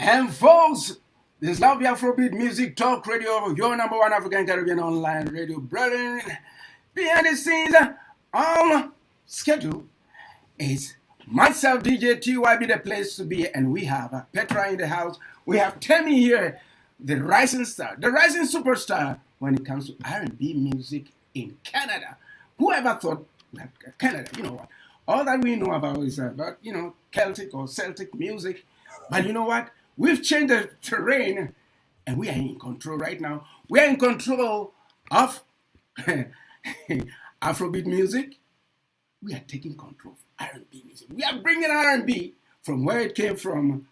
And folks, this is Love Afrobeat Music Talk Radio, your number one African Caribbean online radio. Brethren, behind the scenes, on schedule is myself, DJ TYB, the place to be, and we have Petra in the house. We have TEMI here, the rising star, the rising superstar when it comes to R&B music in Canada. Whoever thought that Canada, you know what? All that we know about is about, Celtic or Celtic music. But you know what? We've changed the terrain and we are in control right now. We are in control of Afrobeat music. We are taking control of R&B music. We are bringing R&B from where it came from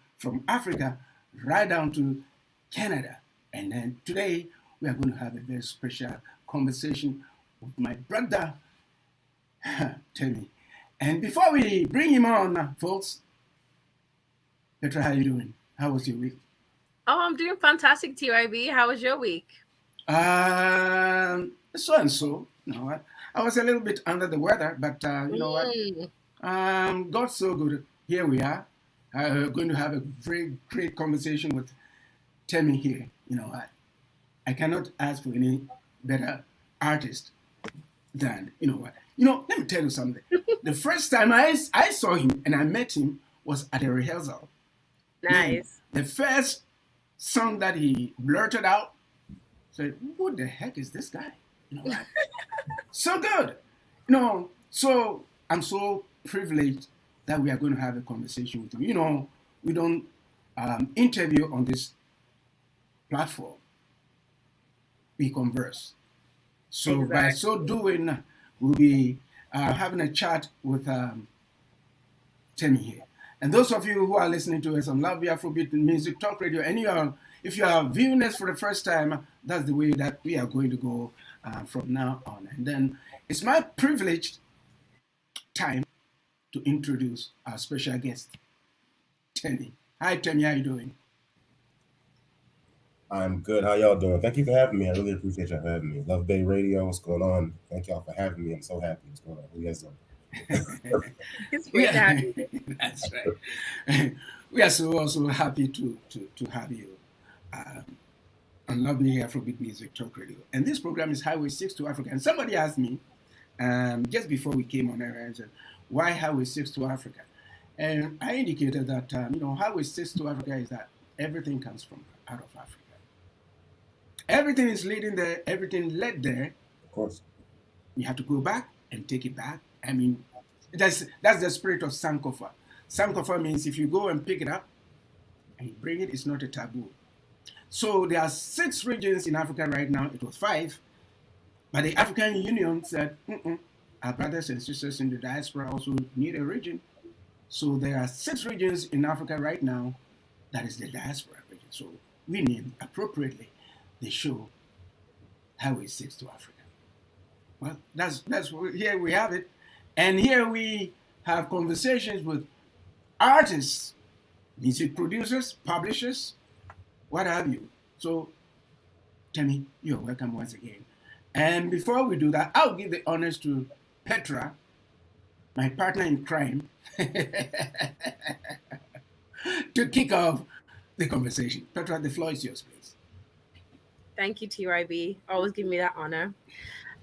Africa, right down to Canada. And then today, we are going to have a very special conversation with my brother, TEMI. And before we bring him on, folks, Petra, how you doing? How was your week? Oh, I'm doing fantastic, TYB. How was your week? So and so. You know what? I was a little bit under the weather, but you know what? God's so good. Here we are. I'm going to have a very great conversation with TEMI here. You know what? I cannot ask for any better artist than, you know what? Let me tell you something. The first time I saw him and I met him was at a rehearsal. Nice. Man, the first song that he blurted out, said, "Who the heck is this guy?" You know what? So good. So I'm so privileged that we are going to have a conversation with him. We don't interview on this platform. We converse. So exactly. By so doing, we'll be having a chat with TEMI here. And those of you who are listening to us on Love Afrobeat Music Talk Radio, and if you are viewing us for the first time, that's the way that we are going to go from now on. And then it's my privileged time to introduce our special guest, TEMI. Hi, TEMI, how you doing? I'm good. How y'all doing? Thank you for having me. I really appreciate y'all for having me. Love Bay Radio. What's going on? Thank y'all for having me. I'm so happy. What's going on? Who you guys doing? It's great to have you. That's right. We are so happy to have you on Lovely Afrobeat Music Talk Radio. And this program is Highway 6 to Africa. And somebody asked me just before we came on air and said, why Highway 6 to Africa? And I indicated that Highway 6 to Africa is that everything comes from out of Africa. Everything is leading there. Everything led there. Of course. You have to go back and take it back. I mean, that's the spirit of Sankofa. Sankofa means if you go and pick it up and you bring it, it's not a taboo. So there are 6 regions in Africa right now. It was 5. But the African Union said, our brothers and sisters in the diaspora also need a region. So there are 6 regions in Africa right now. That is the diaspora region. So we named appropriately the show Highway 6 to Africa. Well, that's here we have it. And here we have conversations with artists, music producers, publishers, what have you. So, TEMI, you're welcome once again. And before we do that, I'll give the honors to Petra, my partner in crime, to kick off the conversation. Petra, the floor is yours, please. Thank you, TYB. Always give me that honor.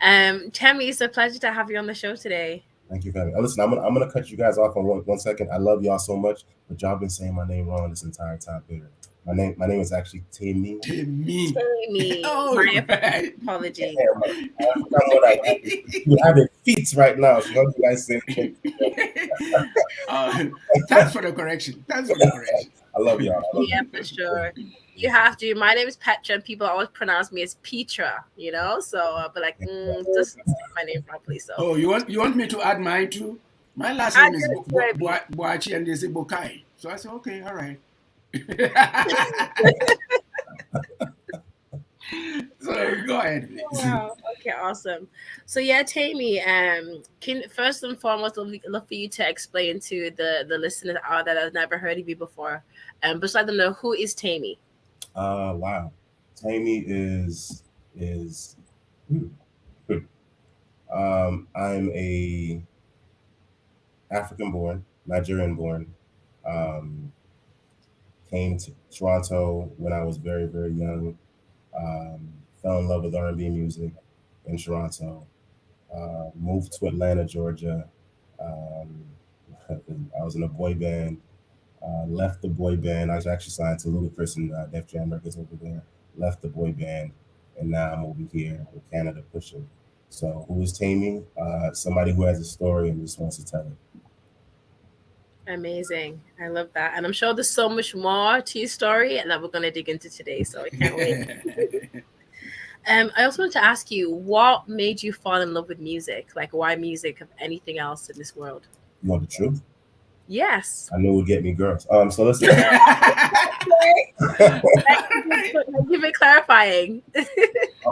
TEMI, it's a pleasure to have you on the show today. Thank you for having me. Listen, I'm gonna cut you guys off on one second. I love y'all so much, but y'all been saying my name wrong this entire time period. My name is actually TEMI. TEMI. Oh, my apologies. You have it feet right now. So how do you guys say it? Thanks for the correction. I love y'all. Yeah, for sure. You have to. My name is Petra, and people always pronounce me as Petra. So I'll be like, just say my name properly. So. Oh, you want me to add mine too? My last name is Boachi, and they say Bokai. So I said, okay, all right. So go ahead, please. Wow. Okay, awesome. So yeah, TEMI, first and foremost, love for you to explain to the listeners out there that have never heard of you before, and just let them know who is TEMI. Wow. TEMI is I'm a African born, Nigerian born, came to Toronto when I was very, very young. Fell in love with R&B music in Toronto. Moved to Atlanta, Georgia. Um, I was in a boy band. Left the boy band. I was actually signed to Ludacris and Def Jam Records over there. Left the boy band, and now I'm over here with Canada pushing. So who is Tammy? Somebody who has a story and just wants to tell it. Amazing. I love that. And I'm sure there's so much more to your story and that we're going to dig into today. So I can't wait. I also wanted to ask you, what made you fall in love with music? Like, why music of anything else in this world? You want the truth? Yes. I knew it would get me girls. So listen. Thank you for clarifying.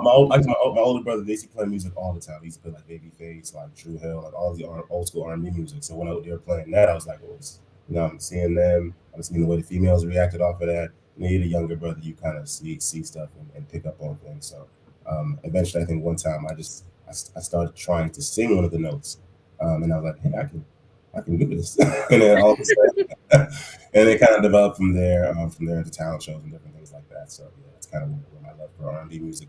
my older brother, they used to play music all the time. He used to play like Babyface, like Drew Hill, like all the old school R&B music. So when they were playing that, I was like, I'm seeing them. I'm seeing the way the females reacted off of that. When you're the younger brother, you kind of see stuff and pick up on things. So eventually, I think one time I started trying to sing one of the notes, and I was like, hey, I can do this. And then all of a sudden, and it kind of developed from there into talent shows and different things like that. So yeah, that's kind of where my love for R&B music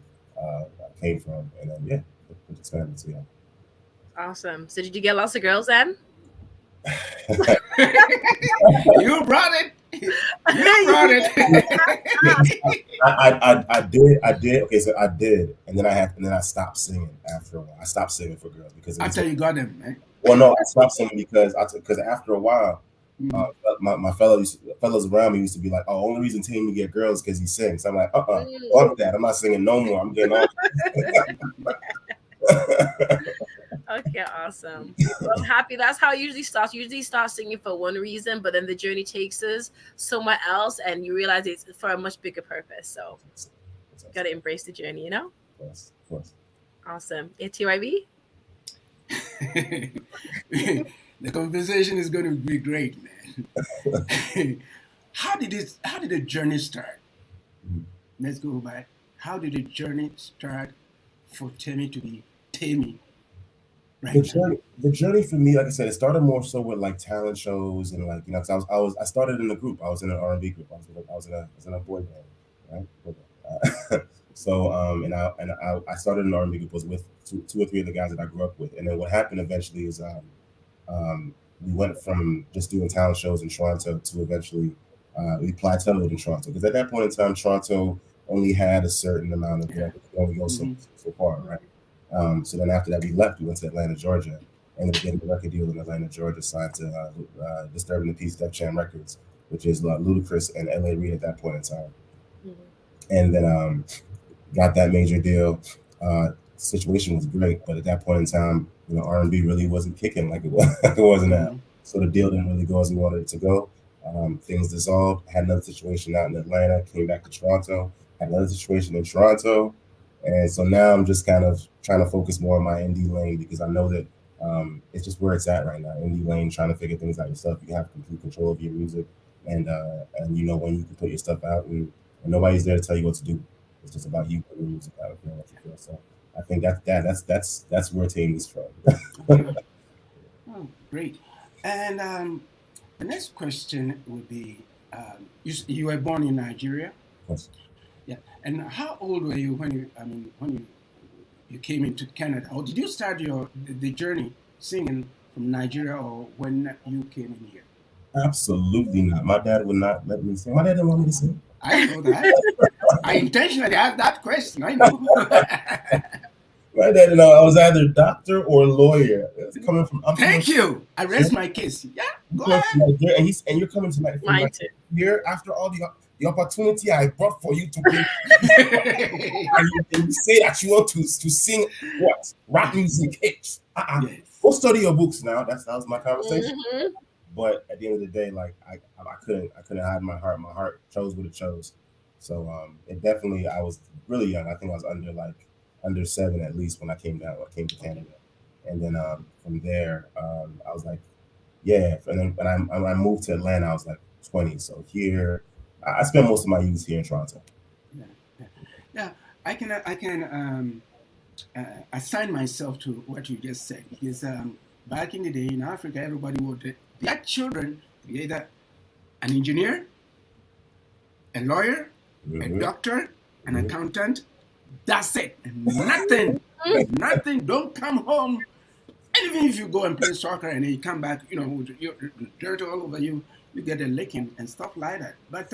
came from. And then it expanded to Awesome. So did you get lots of girls then? You brought it. You brought it. I did. Okay, so I did, and then I stopped singing after a while. I stopped singing for girls because after you got them, right? Well, no, I stopped singing because after a while, my fellows around me used to be like, "Oh, only reason Tammy get girls because he sings." So I'm like, fuck that. I'm not singing no more. I'm getting on. Okay, awesome. Well, I'm happy. That's how it usually starts. Usually start singing for one reason, but then the journey takes us somewhere else, and you realize it's for a much bigger purpose. So you got to embrace the journey, you know? Yes, of course. Awesome. Yeah, TYB? The conversation is going to be great, man. How did the journey start? Let's go back. How did the journey start for TEMI to be TEMI? Right. The journey for me, like I said, it started more so with like talent shows and like, you know, cause I started in a group. I was in an R&B group. I was in a boy band, right? So I started an R&B group. Was with two or three of the guys that I grew up with. And then what happened eventually is we went from just doing talent shows in Toronto to eventually we plateaued in Toronto, because at that point in time, Toronto only had a certain amount of you only go so far, right? So then after that, we left. We went to Atlanta, Georgia, ended up getting a record deal in Atlanta, Georgia, signed to Disturbing the Peace, Def Jam Records, which is Ludacris and L.A. Reid at that point in time. And then got that major deal. Situation was great, but at that point in time, you know, R&B really wasn't kicking like it was now. So the deal didn't really go as we wanted it to go. Things dissolved. Had another situation out in Atlanta. Came back to Toronto. Had another situation in Toronto. And so now I'm just kind of trying to focus more on my indie lane, because I know that it's just where it's at right now. Indie lane, trying to figure things out yourself. You have complete control of your music, and you know when you can put your stuff out, and nobody's there to tell you what to do. It's just about you putting your music out and what you feel. So I think that's where TEMI's from. Oh, great. And the next question would be: you were born in Nigeria. Yes. Yeah. And how old were you when you came into Canada, or did you start the journey singing from Nigeria, or when you came in here? Absolutely not. My dad would not let me sing. My dad didn't want me to sing. I know that. I intentionally asked that question. I know. My dad didn't know. I was either doctor or lawyer. Coming from. Thank you. I rest my case. Yeah. Go ahead. And you're coming to my here after all the opportunity I brought for you to be, and you say that you want to sing what? Rap music hits. Yes. Go study your books now. That was my conversation. But at the end of the day, like I couldn't hide my heart. My heart chose what it chose. So it definitely, I was really young. I think I was under 7 at least when I came to Canada. And then from there, I was like, yeah. And then when I moved to Atlanta, I was like 20. So here, I spent most of my youth here in Toronto. Yeah. I can assign myself to what you just said, because back in the day in Africa, everybody wanted their children to be either an engineer, a lawyer, a doctor, an accountant. That's it. Nothing. Nothing. Don't come home. And even if you go and play soccer and then you come back, with your dirt all over you, you get a licking and stuff like that. But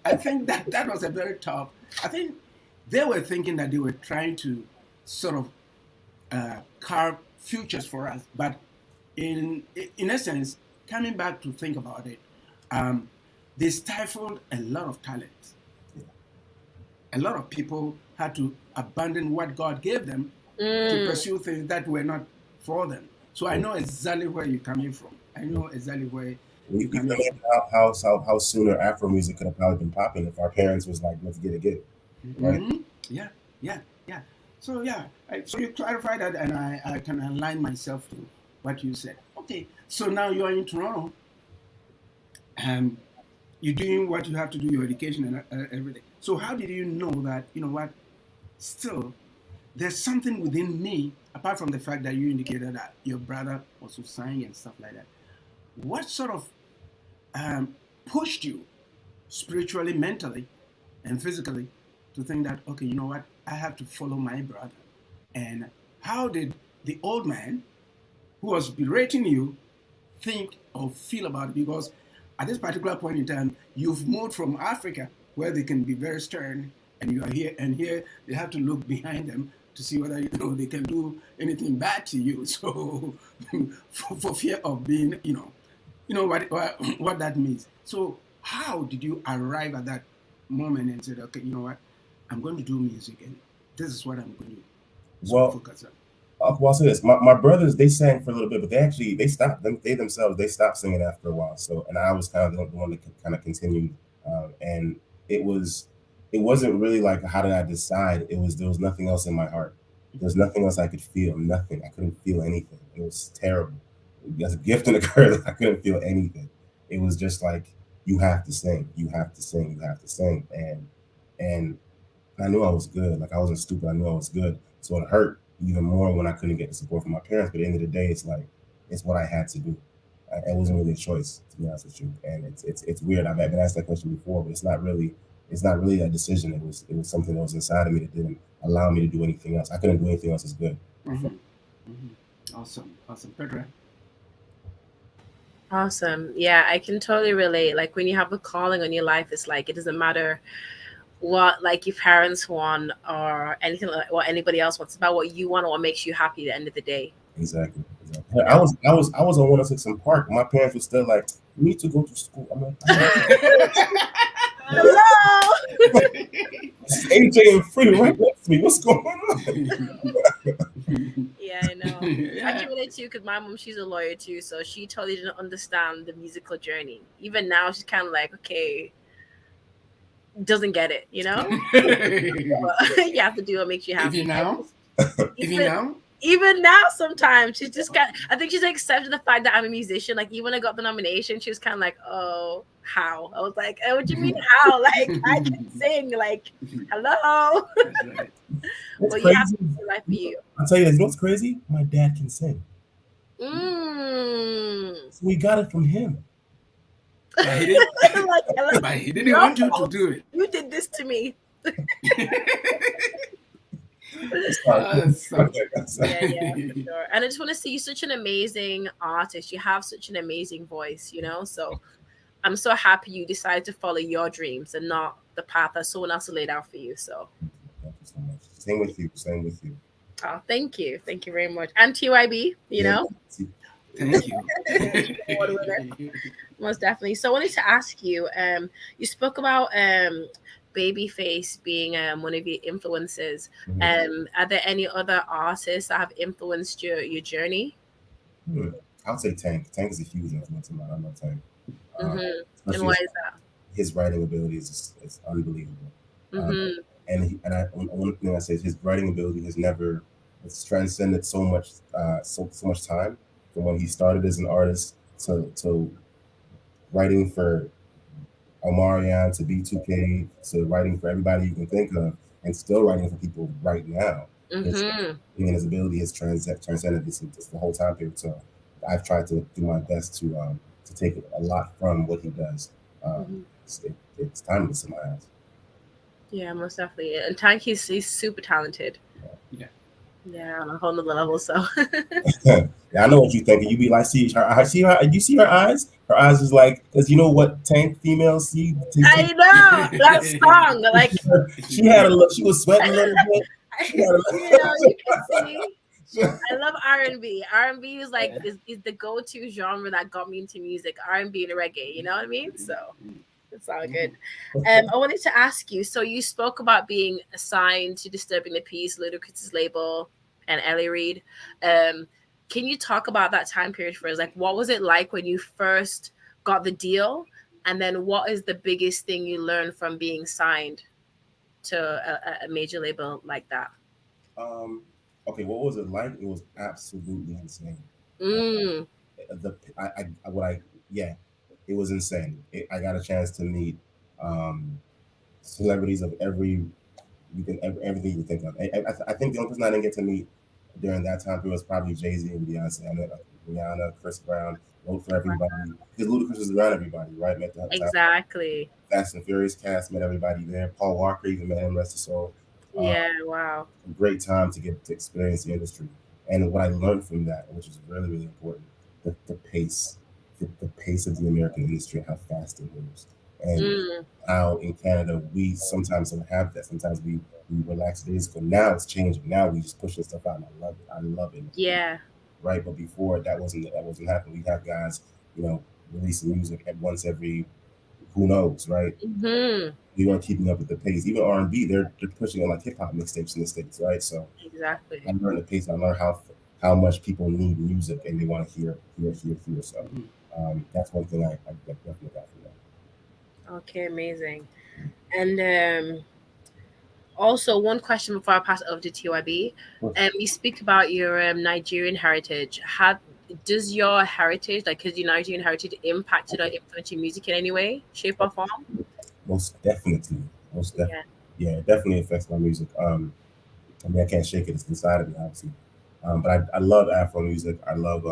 I think that was a very tough. I think they were thinking that they were trying to sort of carve futures for us. But in essence, coming back to think about it, they stifled a lot of talents. A lot of people had to abandon what God gave them to pursue things that were not for them. So I know exactly where you're coming from. I know exactly where you're coming from. How sooner Afro music could have probably been popping if our parents was like, let's get it. Right? Yeah. So so you clarify that, and I can align myself to what you said. Okay, so now you are in Toronto. You're doing what you have to do, your education and everything. So how did you know that, still, there's something within me, apart from the fact that you indicated that your brother also sang and stuff like that. What sort of pushed you spiritually, mentally, and physically to think that, okay, you know what, I have to follow my brother? And how did the old man who was berating you think or feel about it? Because at this particular point in time, you've moved from Africa, where they can be very stern, and you are here, and here they have to look behind them to see whether they can do anything bad to you. So, for fear of being, what that means. So, how did you arrive at that moment and said, okay, you know what, I'm going to do music, and this is what I'm going to focus on? Well, I'll say this: my brothers, they sang for a little bit, but they stopped. They stopped singing after a while. So, and I was kind of the one that kind of continued, and it wasn't really like, how did I decide? There was nothing else in my heart. There was nothing else I could feel. Nothing. I couldn't feel anything. It was terrible. As a gift and a curse, I couldn't feel anything. It was just like, you have to sing. You have to sing. You have to sing. And I knew I was good. Like, I wasn't stupid. I knew I was good. So it hurt even more when I couldn't get the support from my parents. But at the end of the day, it's like, it's what I had to do. It wasn't really a choice, to be honest with you. And it's weird. I've been asked that question before, but it's not really a decision. It was something that was inside of me that didn't allow me to do anything else. I couldn't do anything else as good. Awesome, PETRAA. Awesome. Yeah, I can totally relate. Like, when you have a calling on your life, it's like, it doesn't matter what like your parents want or anything like what anybody else wants. It's about what you want or what makes you happy at the end of the day. Exactly. I was on 106 in Park. My parents were still like, "You need to go to school." I'm like, hello. AJ and Free right next to me. What's going on? Yeah, I know. I can relate to you because my mom, she's a lawyer too, so she totally didn't understand the musical journey. Even now, she's kind of like, okay, doesn't get it, you have to do what makes you happy. Even now, sometimes she's just I think she's accepted the fact that I'm a musician. Like, even when I got the nomination, she was kind of like, oh, how? I was like, oh, what do you mean how? Like, I can sing. Like, hello. Right. Well, you have to do life for you. I'll tell you this, what's crazy? My dad can sing. So we got it from him. But he didn't want you to do it. You did this to me. Yeah, for sure. And I just want to say, you're such an amazing artist. You have such an amazing voice, so I'm so happy you decided to follow your dreams and not the path that someone else laid out for you. So thank you so much. Same with you. Oh, thank you very much. And TYB, Thank you. Award winner. Most definitely. So I wanted to ask you, you spoke about Babyface being one of your influences. Are there any other artists that have influenced your journey? I'll say Tank. Tank is a huge influence in my life. Tank. And why is that? His writing ability is unbelievable. One thing I say is his writing ability it's transcended so much time from when he started as an artist to writing for Omarion, to B2K, to writing for everybody you can think of, and still writing for people right now. His ability has transcended this the whole time period. So I've tried to do my best to take a lot from what he does. it's timeless in my eyes. Yeah, most definitely. And Tank, he's super talented. Yeah. Yeah, on a whole nother level. So Yeah, I know what you think. You be like, see her, see her. You see her eyes. Her eyes is like, because you know what Tank females see. I know that song. Like she had a look. She was sweating a little bit. you know, you can see. I love R&B. R&B is like is the go-to genre that got me into music. R&B and reggae. You know what I mean? So it's all good. I wanted to ask you. So you spoke about being assigned to Disturbing the Peace, Ludacris's label, and Ellie Reid. Can you talk about that time period for us? Like, what was it like when you first got the deal? And then what is the biggest thing you learned from being signed to a major label like that? Okay, what was it like? It was absolutely insane. It was insane. I got a chance to meet celebrities of everything you can think of. I think the only person I didn't get to meet during that time period was probably Jay-Z and Beyonce. I met Rihanna, Chris Brown, wrote for everybody. Because Ludacris was around everybody, right? Met the Exactly. Fast and Furious cast, met everybody there. Paul Walker even met him, rest his soul. Yeah, wow. A great time to get to experience the industry. And what I learned from that, which is really, really important, the pace. The pace of the American industry, how fast it moves. And how in Canada we sometimes don't have that. Sometimes we relax days ago. Now it's changing. Now we just pushing stuff out, and I love it. I love it. Yeah. Right, but before that wasn't happening. We have guys, releasing music at once every, who knows, right? We weren't keeping up with the pace. Even R&B, they're pushing on like hip hop mixtapes in the States, right? So exactly, I learned the pace. I learned how much people need music and they want to hear. So that's one thing I definitely got from that. Okay, amazing. And also, one question before I pass it over to TYB. You speak about your Nigerian heritage. How does your heritage, like, because your Nigerian heritage, impacted or influenced your music in any way, shape, or form? Most definitely. Yeah, it definitely affects my music. I mean, I can't shake it. It's inside of me, obviously. But I love Afro music. I love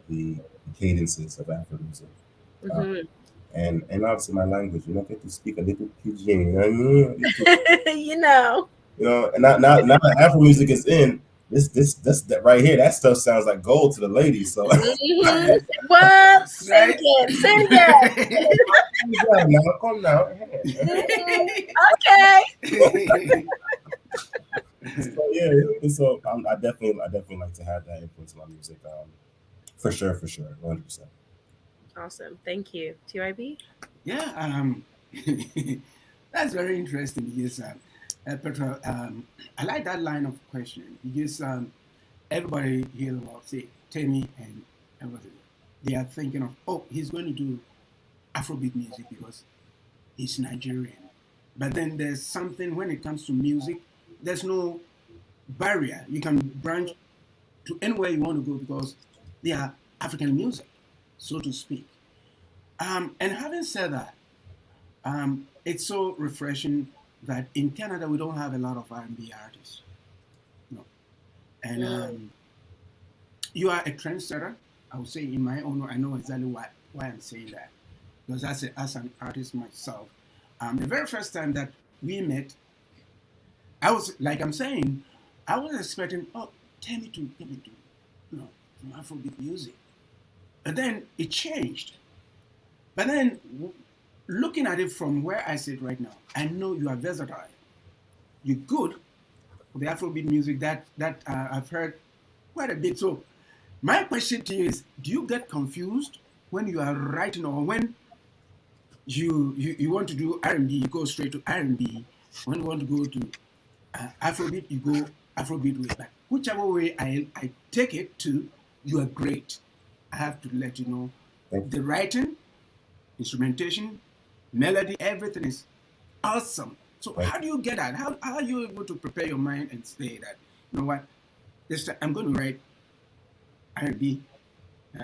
the cadences of Afro music. And obviously my language, get to speak a little pidgin, you know what I mean? You know, and now that Afro music is in, this that right here, that stuff sounds like gold to the ladies. So what? Say it again. Now, come now. Okay. So I definitely like to have that influence in my music. For sure, 100%. Awesome, thank you. TYB? Yeah, that's very interesting because Petra, I like that line of questioning because everybody here about say TEMI and everything. They are thinking of, oh, he's going to do Afrobeat music because he's Nigerian. But then there's something when it comes to music, there's no barrier. You can branch to anywhere you want to go because they are African music, so to speak. And having said that, it's so refreshing that in Canada we don't have a lot of R&B artists. No, and you are a trendsetter. I would say in my own way, I know exactly why I'm saying that because as an artist myself, the very first time that we met, I was like I'm saying, I was expecting TEMI to get into Afrobeat music, but then it changed. But then, looking at it from where I sit right now, I know you are versatile. You're good with the Afrobeat music that I've heard quite a bit. So, my question to you is: do you get confused when you are writing, or when you want to do R&B, you go straight to R&B? When you want to go to Afrobeat, you go Afrobeat way. But whichever way I take it to, you are great. I have to let you know the writing, instrumentation, melody, everything is awesome. So how do you get that? How are you able to prepare your mind and say that, you know what, this time I'm going to write R&B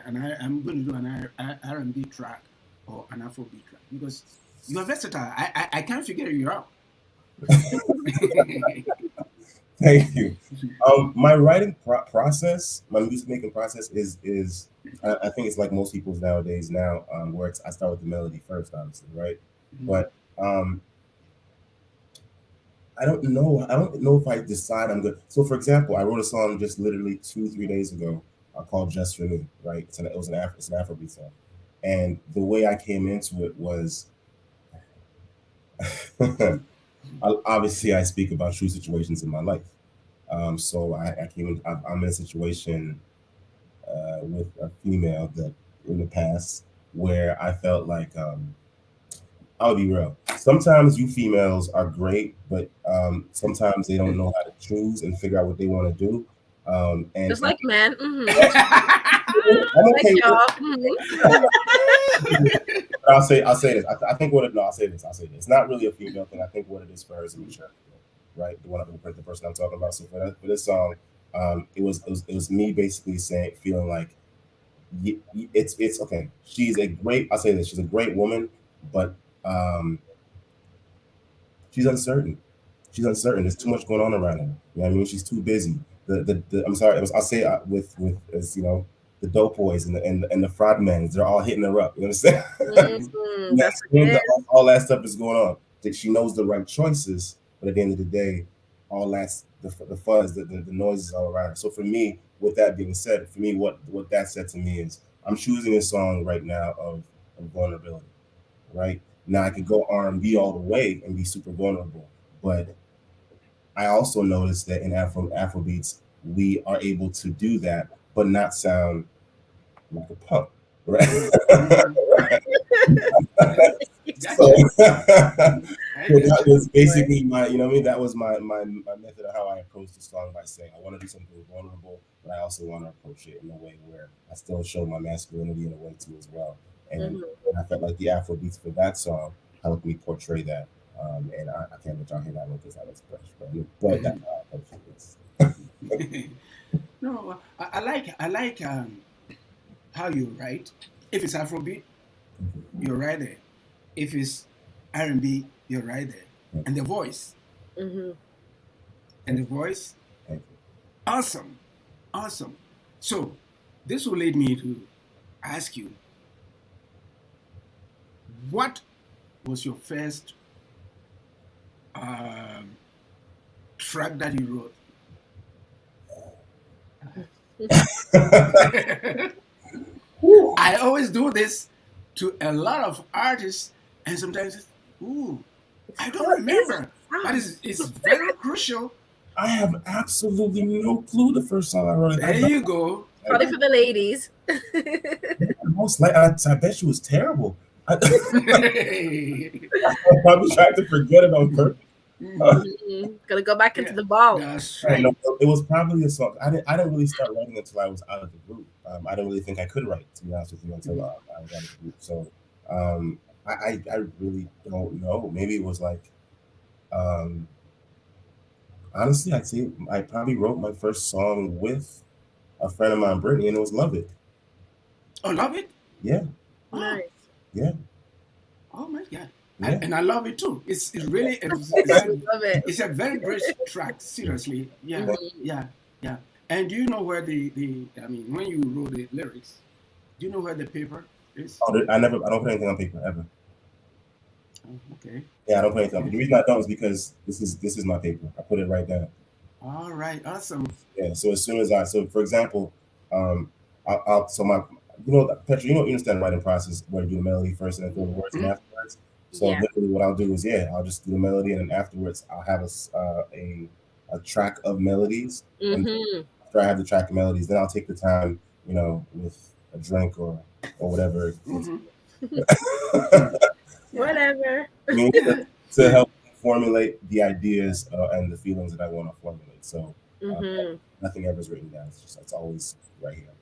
and I'm going to do an R&B track or an Afrobeat track? Because you are versatile. I can't figure you out. Thank you. My writing process, my music making process is I think it's like most people's nowadays now, where I start with the melody first, obviously, right? But I don't know. I don't know if I decide I'm good. So, for example, I wrote a song just literally 2-3 days ago called "Just for Me." Right? It's an Afrobeat song, and the way I came into it was, obviously, I speak about true situations in my life. So I came in. I'm in a situation with a female that in the past where I felt like I'll be real. Sometimes you females are great, but sometimes they don't know how to choose and figure out what they want to do. And Just like men. I'm okay Like y'all. I'll say this. I think what it. No, I'll say this. It's not really a female thing. I think what it is for her is a maturity, right? The person I'm talking about. So for this song, it was me basically feeling like it's okay. She's a great. I'll say this. She's a great woman, but she's uncertain. She's uncertain. There's too much going on around her. You know what I mean? She's too busy. I'm sorry. I'll say with as you know, the dope boys and the fraud men, they're all hitting her up. You understand? That's all that stuff is going on. That she knows the right choices, but at the end of the day, all that's the fuzz, the noise is all around her. So for me, with that being said, for me, what that said to me is, I'm choosing a song right now of vulnerability. Right now, I could go R&B all the way and be super vulnerable, but I also noticed that in Afrobeats, we are able to do that, but not sound like a punk, right? So that was basically my, you know what I mean? That was my method of how I approached the song, by saying I want to do something vulnerable, but I also want to approach it in a way where I still show my masculinity in a way too as well. And I felt like the Afrobeats for that song helped me portray that. And I can't let y'all hear that one because that was fresh, but that's how I approach it. No, I like how you write. If it's Afrobeat, you're right there. If it's R&B, you're right there. And the voice. And the voice. Awesome. So this will lead me to ask you, what was your first track that you wrote? I always do this to a lot of artists, and sometimes, I don't remember. But it's very crucial. I have absolutely no clue the first song I wrote. There you go. Probably for the ladies. I bet you was terrible. I probably tried to forget it on purpose. Gonna go back into the ball. That's right. It was probably a song. I didn't really start writing until I was out of the group. I didn't really think I could write, to be honest with you, until I was out of the group. So I really don't know. Maybe it was like, honestly, I'd say I probably wrote my first song with a friend of mine, Brittany, and it was "Love It." Oh, Love It? Yeah. Nice. Yeah. Oh my God. Yeah. And I love it too. It's really it's a very great track. Seriously, yeah. And do you know where when you wrote the lyrics, do you know where the paper is? Oh, I don't put anything on paper ever. Oh, okay. Yeah, I don't put anything on paper. The reason I don't is because this is my paper. I put it right down. All right, awesome. Yeah. So as soon as for example, Petra, you understand the writing process where you do the melody first and then throw the words in afterwards. So literally what I'll do is, I'll just do the melody, and then afterwards I'll have a track of melodies. And after I have the track of melodies, then I'll take the time, with a drink or whatever. Whatever. To help formulate the ideas and the feelings that I want to formulate. So nothing ever is written down. It's always right here.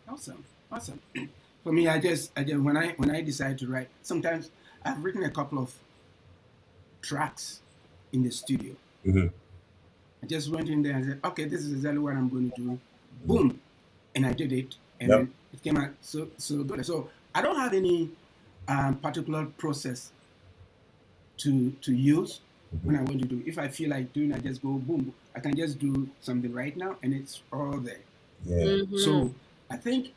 Awesome. For me, I just when I decide to write, sometimes I've written a couple of tracks in the studio. I just went in there and said, okay, this is exactly what I'm going to do. Boom, and I did it, and then it came out so good. So I don't have any particular process to use. when I want to do. If I feel like doing, I just go boom. I can just do something right now, and it's all there. Yeah. So I think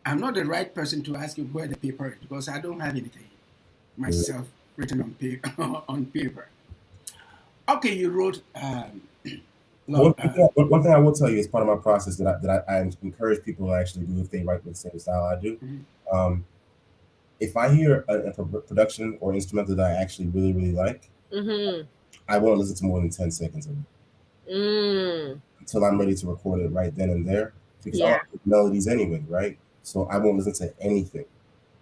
I'm not the right person to ask you where the paper is because I don't have anything myself written on paper. On paper. Okay, you wrote. One thing I will tell you as part of my process I encourage people to actually do if they write with the same style I do. If I hear a production or instrumental that I actually really, really like, I won't listen to more than 10 seconds of it until I'm ready to record it right then and there because I like melodies anyway, right? So I won't listen to anything.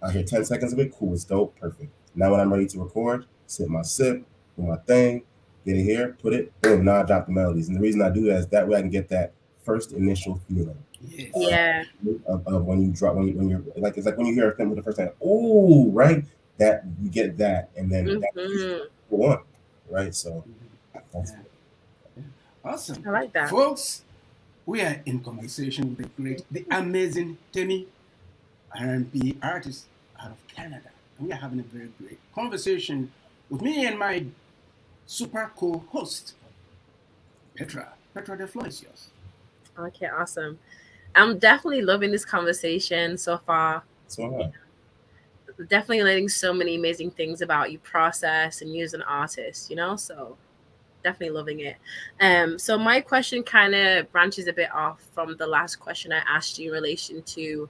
I hear 10 seconds of it, cool, it's dope, perfect. Now when I'm ready to record, sip my sip, do my thing, get it here, put it, boom, now I drop the melodies. And the reason I do that is that way I can get that first initial feeling. Of when you drop, when you're like, it's like when you hear a thing for the first time, oh, right, that you get that, and then that go on, right? So that's awesome. I like that, folks. We are in conversation with the amazing TEMI, R&B artist out of Canada, and we are having a very great conversation with me and my super co-host, PETRAA. PETRAA, the floor is yours. Okay, awesome. I'm definitely loving this conversation so far. So definitely learning so many amazing things about your process and you as an artist, so definitely loving it. So my question kind of branches a bit off from the last question I asked you in relation to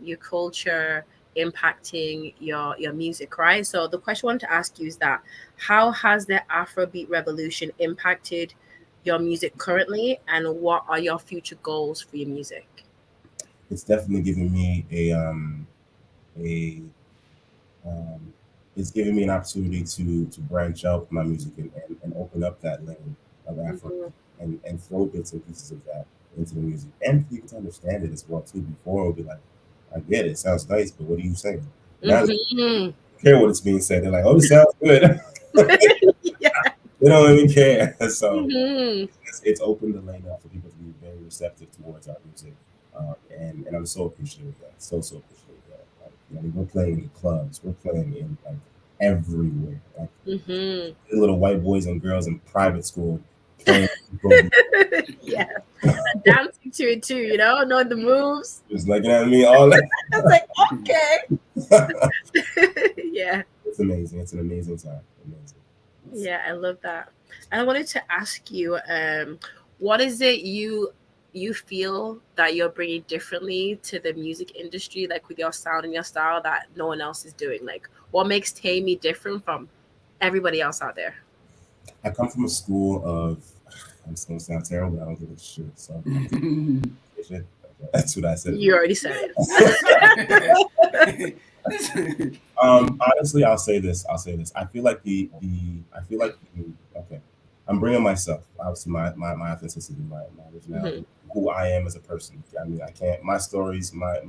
your culture impacting your music, right? So the question I wanted to ask you is that how has the Afrobeat revolution impacted your music currently, and what are your future goals for your music? It's definitely given me it's given me an opportunity to branch out my music and open up that lane of Afro and throw bits and pieces of that into the music and for people to understand it as well too. Before it would be like, I get it, sounds nice, but what are you saying? Now they don't care what it's being said. They're like, oh, this sounds good. They don't even care. So it's opened the lane up for people to be very receptive towards our music. And I'm so appreciative of that. So appreciative of that. Like, we're playing in the clubs. We're playing in like everywhere. Like little white boys and girls in private school playing. Dancing to it too, knowing the moves. Just like, all that. I was like, okay. Yeah. It's amazing. It's an amazing time. Amazing. Yeah, I love that. And I wanted to ask you, what is it you feel that you're bringing differently to the music industry, like with your sound and your style that no one else is doing? Like, what makes TEMI different from everybody else out there? I come from a school of, I'm just going to sound terrible, but I don't give a shit. So that's what I said. You already said it. Honestly, I'll say this. I feel like okay, I'm bringing myself, obviously my authenticity, my originality, who I am as a person. I mean, I can't, my stories, my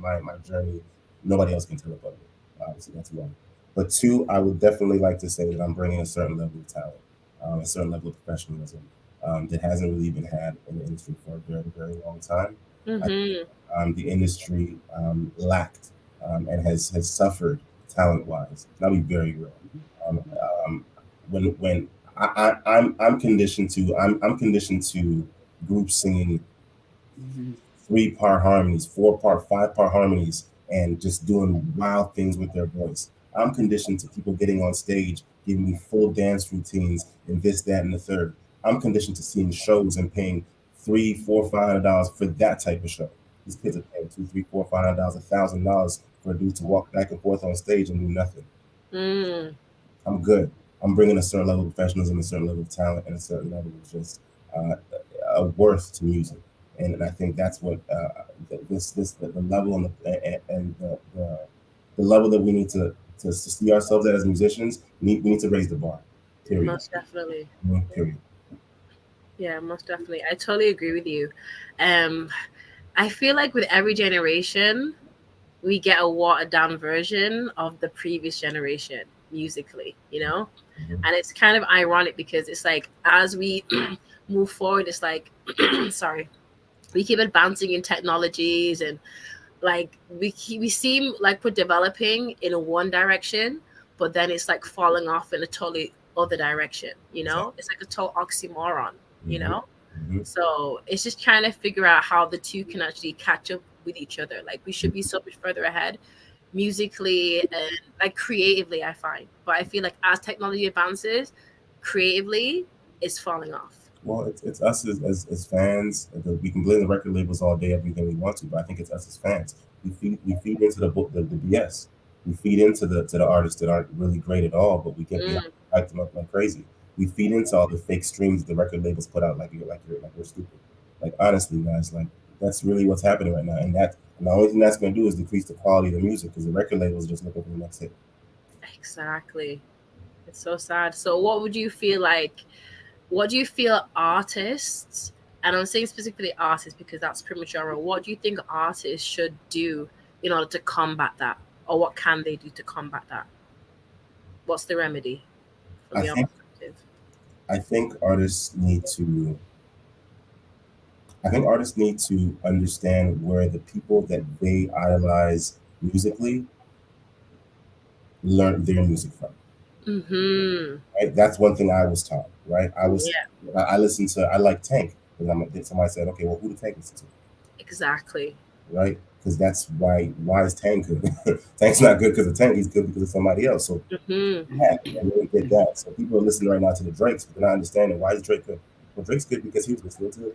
journey, nobody else can tell it but me. Obviously, that's one. But two, I would definitely like to say that I'm bringing a certain level of talent, a certain level of professionalism that hasn't really been had in the industry for a very, very long time. The industry lacked and has suffered talent-wise. That'll be very real. When I'm conditioned to groups singing 3-part harmonies, 4-part, 5-part harmonies, and just doing wild things with their voice. I'm conditioned to people getting on stage, giving me full dance routines and this, that, and the third. I'm conditioned to seeing shows and paying $300, $400, $500 for that type of show. These kids are paying $200, $300, $400, $1,000, $1,000 for a dude to walk back and forth on stage and do nothing. I'm good. I'm bringing a certain level of professionalism, a certain level of talent, and a certain level of just a worth to music. And I think that's what the level and the level that we need to see ourselves as musicians. We need to raise the bar. Period. Most definitely. Period. Yeah, most definitely. I totally agree with you. I feel like with every generation, we get a watered down version of the previous generation musically, and it's kind of ironic because it's like as we move forward, it's like sorry, we keep advancing in technologies and like we seem like we're developing in a one direction, but then it's like falling off in a totally other direction, you know? Exactly. It's like a total oxymoron, you Mhm. know? Mhm. So it's just trying to figure out how the two can actually catch up with each other. Like we should be so much further ahead musically and like creatively, I find. But I feel like as technology advances, creatively it's falling off. Well, it's us as fans. We can blame the record labels all day, everything we want to, but I think it's us as fans. We feed into the BS. We feed into the artists that aren't really great at all, but we get behind, Mm, hype them up like crazy. We feed into all the fake streams the record labels put out, like we're stupid. Like honestly, guys, like that's really what's happening right now, and the only thing that's going to do is decrease the quality of the music because the record labels are just looking for the next hit. exactly. It's so sad. So what do you feel artists, and I'm saying specifically artists because that's premature, what do you think artists should do in order to combat that? Or what can they do to combat that? What's the remedy from I your think perspective? I think artists need to I think artists need to understand where the people that they idolize musically learn their music from. Mm-hmm. Right? That's one thing I was taught. Right? Yeah, I listened to I like Tank because somebody said, okay, well, who did Tank listen to? exactly. Right? Because that's why is Tank good? Tank's not good because of Tank. He's good because of somebody else. So Mm-hmm. yeah, I really get that. So people are listening right now to the Drakes, but they're not understanding why is Drake good. Well, Drake's good because he was listening to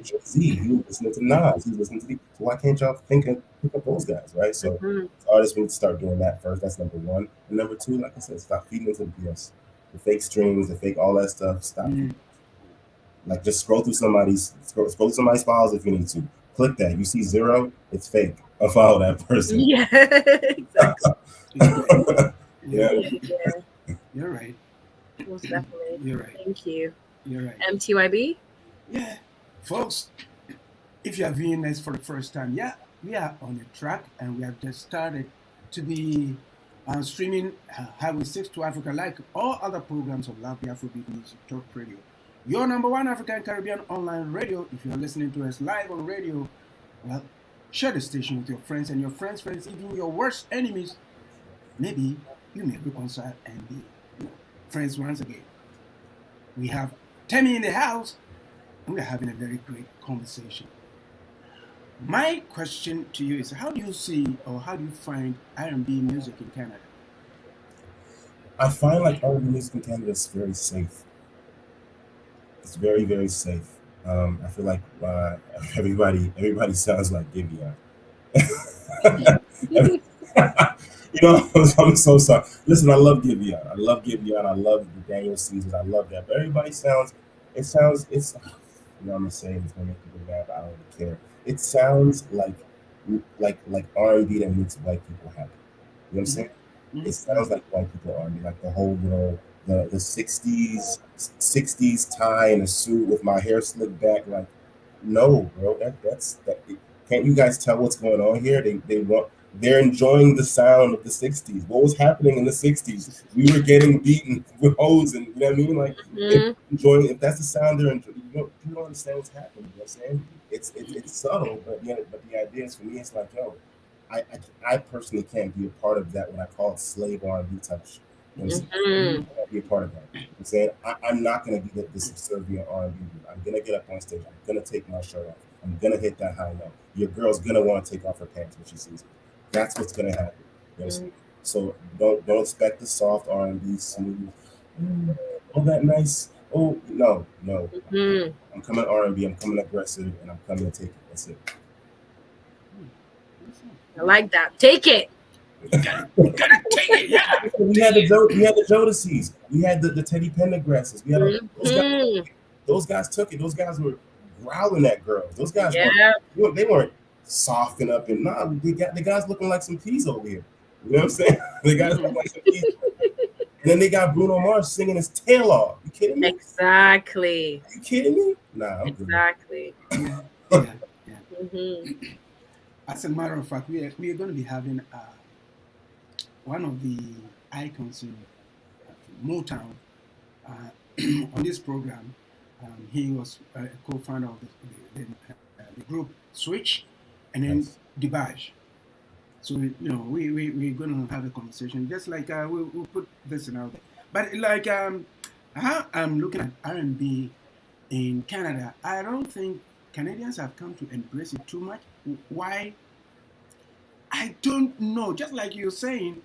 Jay-Z, he was listening to Nas, he was listening to the. So why can't y'all pick up those guys, right? So Mm-hmm. artists we need to start doing that first. That's number one. And number two, like I said, stop feeding into the BS, the fake streams, the fake all that stuff. Stop. Mm. Like just scroll through somebody's files if you need to. Click that. You see zero, it's fake. Unfollow that person. Yeah, exactly. You're right. Yeah. Yeah, Yeah, you're right. most definitely. You're right. Thank you. You're right. TYB? Yeah, folks, if you are viewing this for the first time, yeah, we are on a track and we have just started to be streaming Highway 6 to Africa like all other programs of Love Afrobeat Music Talk Radio. Your number one African Caribbean online radio. If you're listening to us live on radio, well, share the station with your friends and your friends' friends, even your worst enemies. Maybe you may reconcile and be friends once again. We have Temi in the house, and we're having a very great conversation. My question to you is: how do you see or how do you find R&B music in Canada? I find like R&B music in Canada is very safe. It's very, very safe. I feel like everybody sounds like Giveon. I'm so sorry. Listen, I love Giveon. I love Giveon. I love the Daniel Caesars. I love that. But everybody it's I'm gonna say it's gonna make people mad, but I don't really care. It sounds like R&B that makes white people happy. You know what I'm saying? Mm-hmm. It sounds like white people R&B, like the whole the 60s tie and a suit with my hair slicked back. Like, no, bro, that's that. Can't you guys tell what's going on here? They're enjoying the sound of the 60s. What was happening in the 60s? We were getting beaten with hose, and you know what I mean? Like, they're Mm-hmm. enjoying. If that's the sound they're enjoying, you don't understand what's happening. You know what I'm saying? It's subtle, but the idea is for me, it's like, yo, I personally can't be a part of that. What I call slave R&B type shit. You know what I'm saying? Mm-hmm. I can't be a part of that. I'm saying I'm not gonna be the subservient R&B group. I'm gonna get up on stage. I'm gonna take my shirt off. I'm gonna hit that high note. Your girl's gonna want to take off her pants when she sees me. That's what's gonna happen. You know. So don't expect the soft R&B smooth. Oh, that nice. Oh no. Mm-hmm. I'm coming R&B. I'm coming aggressive, and I'm coming to take it. That's it. I like that. Take it. You gotta take it, yeah. We had the Jodeci's. We had the Teddy Pendergrasses. We had Mm-hmm. those guys took it. Those guys were growling at girls. Those guys Yeah. they weren't softening up and the guys looking like some peas over here. You know what I'm saying? The guys looking like some peas. And then they got Bruno Mars singing his tail off. You kidding me? Exactly. You kidding me? Nah, I'm Exactly. Yeah. Mm-hmm. As a matter of fact, we are going to be having one of the icons in Motown on this program. He was a co-founder of the group Switch, and then Nice. Debage. So we're going to have a conversation, just like we'll put this in out there. But like how I'm looking at R&B in Canada, I don't think Canadians have come to embrace it too much. Why? I don't know. Just like you're saying,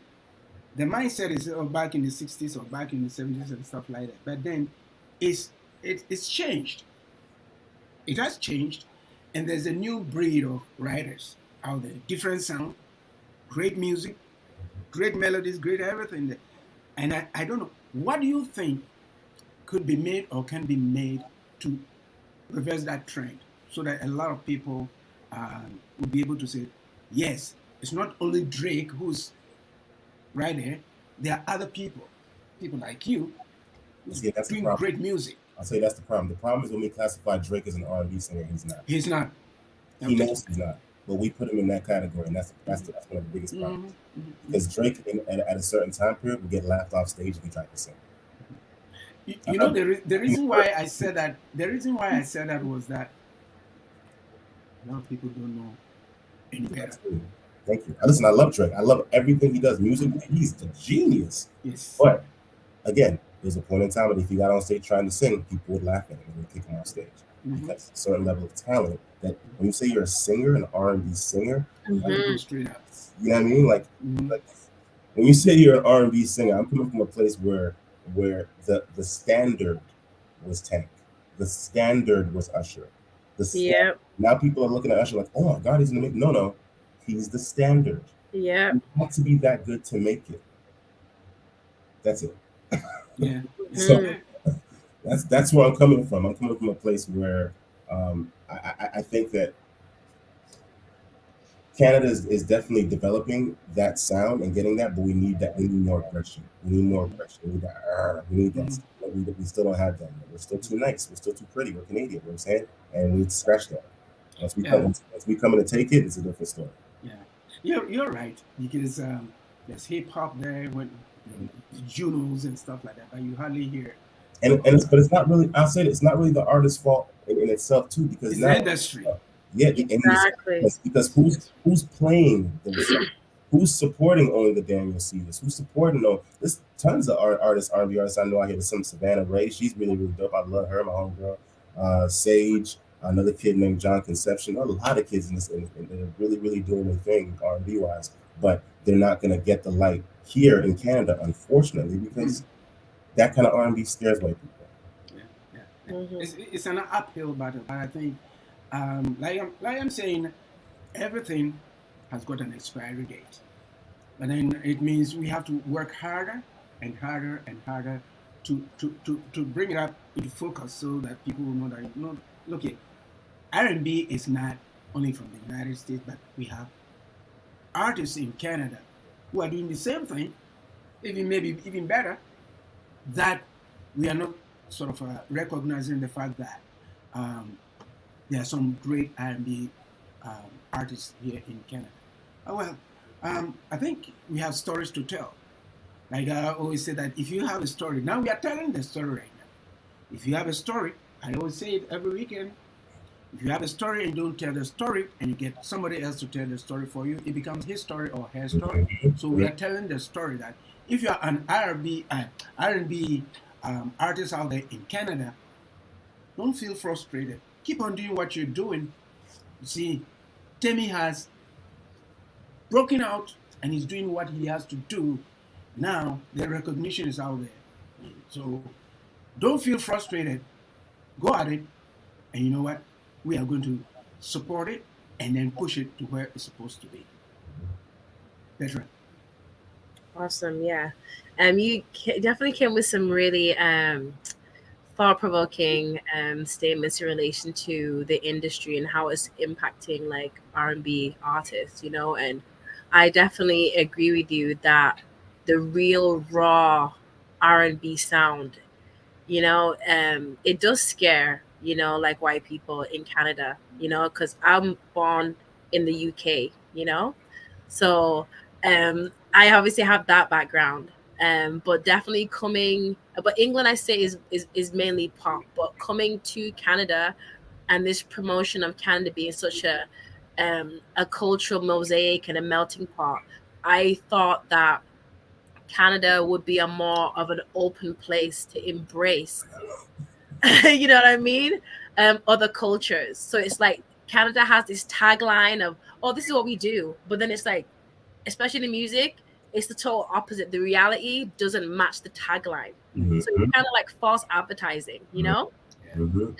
the mindset is back in the 60s or back in the 70s and stuff like that. But then it's it's changed. It has changed, and there's a new breed of writers out there. Different sound, great music, great melodies, great everything. And I don't know. What do you think could be made or can be made to reverse that trend so that a lot of people will be able to say, yes, it's not only Drake who's right there. There are other people like you, who's that's doing great music. I'll say that's the problem. The problem is when we classify Drake as an R&B singer, he's not. He's not. He knows he's not. But we put him in that category, and that's one of the biggest problems. Because Drake, at a certain time period, will get laughed off stage if he tried to sing. You know, the reason why I said that. The reason why I said that was that a lot of people don't know any better. Thank you. Listen, I love Drake. I love everything he does musically. He's the genius. Yes. But again, there's a point in time that if he got on stage trying to sing, people would laugh at him and would kick him off stage. That's a certain level of talent that when you say you're a singer, an R&B singer, you know what I mean? Like when you say you're an R&B singer, I'm coming from a place where the standard was Tank. The standard was Usher. Now people are looking at Usher like, oh my God, he's gonna make no. He's the standard. Yeah. You have to be that good to make it. That's it. Yeah. So that's where I'm coming from. I'm coming from a place where I think that Canada is definitely developing that sound and getting that, but we need that. We need more aggression. We need more aggression. We need that. We need that. We still don't have that. We're still too nice. We're still too pretty. We're Canadian. You know what I'm saying? And we need to scratch that. Once we come in to take it, it's a different story. Yeah, you're right, because there's hip hop there, when Junos and stuff like that, but you hardly hear. But it's not really. I'll say it's not really the artist's fault in itself too, because it's now the industry. Yeah, the industry. Because who's playing the who's supporting only the Daniel Cedars? Who's supporting there's tons of artists, R&B artists I know out here. There's some Savannah Ray. She's really, really dope. I love her, my homegirl. Sage, another kid named John Conception. There are a lot of kids in this and they're really, really doing their thing R&B wise, but they're not gonna get the light here in Canada, unfortunately, because that kind of R&B scares white people. Yeah. It's an uphill battle, but I think like I'm saying, everything has got an expiry date. But then it means we have to work harder and harder and harder to bring it up into focus so that people will know that, look here, R&B is not only from the United States, but we have artists in Canada who are doing the same thing, maybe even better, that we are not sort of recognizing the fact that there are some great R&B artists here in Canada. I think we have stories to tell. Like I always say that if you have a story, now we are telling the story right now. If you have a story, I always say it every weekend, if you have a story and don't tell the story and you get somebody else to tell the story for you, it becomes his story or her story. So we are telling the story that if you are an R&B artist out there in Canada, don't feel frustrated. Keep on doing what you're doing. You see, TEMI has broken out and he's doing what he has to do. Now the recognition is out there. So don't feel frustrated. Go at it. And you know what? We are going to support it and then push it to where it's supposed to be. Petra. Awesome. Yeah. You definitely came with some really thought-provoking statements in relation to the industry and how it's impacting like R&B artists, and I definitely agree with you that the real raw R&B sound, it does scare, like white people in Canada, because I'm born in the UK, so I obviously have that background. But definitely but England I say is mainly pop, but coming to Canada and this promotion of Canada being such a cultural mosaic and a melting pot, I thought that Canada would be a more of an open place to embrace, you know what I mean? Other cultures. So it's like Canada has this tagline of, oh, this is what we do. But then it's like, especially in music, it's the total opposite. The reality doesn't match the tagline. Mhm. So it's kind of like false advertising, you know? Mhm.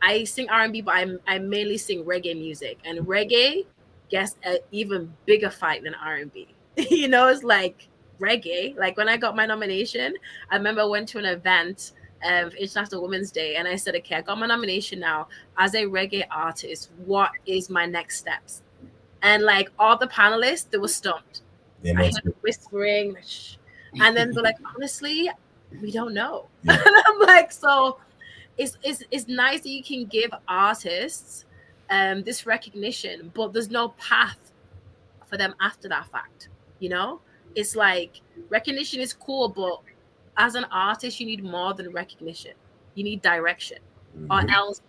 I sing R&B, but I mainly sing reggae music, and reggae gets an even bigger fight than R&B. You know, it's like reggae. Like when I got my nomination, I remember I went to an event of International Women's Day, and I said, okay, I got my nomination now. As a reggae artist, what is my next steps? And like all the panelists, they were stumped. Yeah, I no, heard them whispering, shh. And then they're like, honestly, we don't know. Yeah. And I'm like, so it's nice that you can give artists this recognition, but there's no path for them after that fact. You know, it's like recognition is cool, but as an artist, you need more than recognition. You need direction, or Mhm. else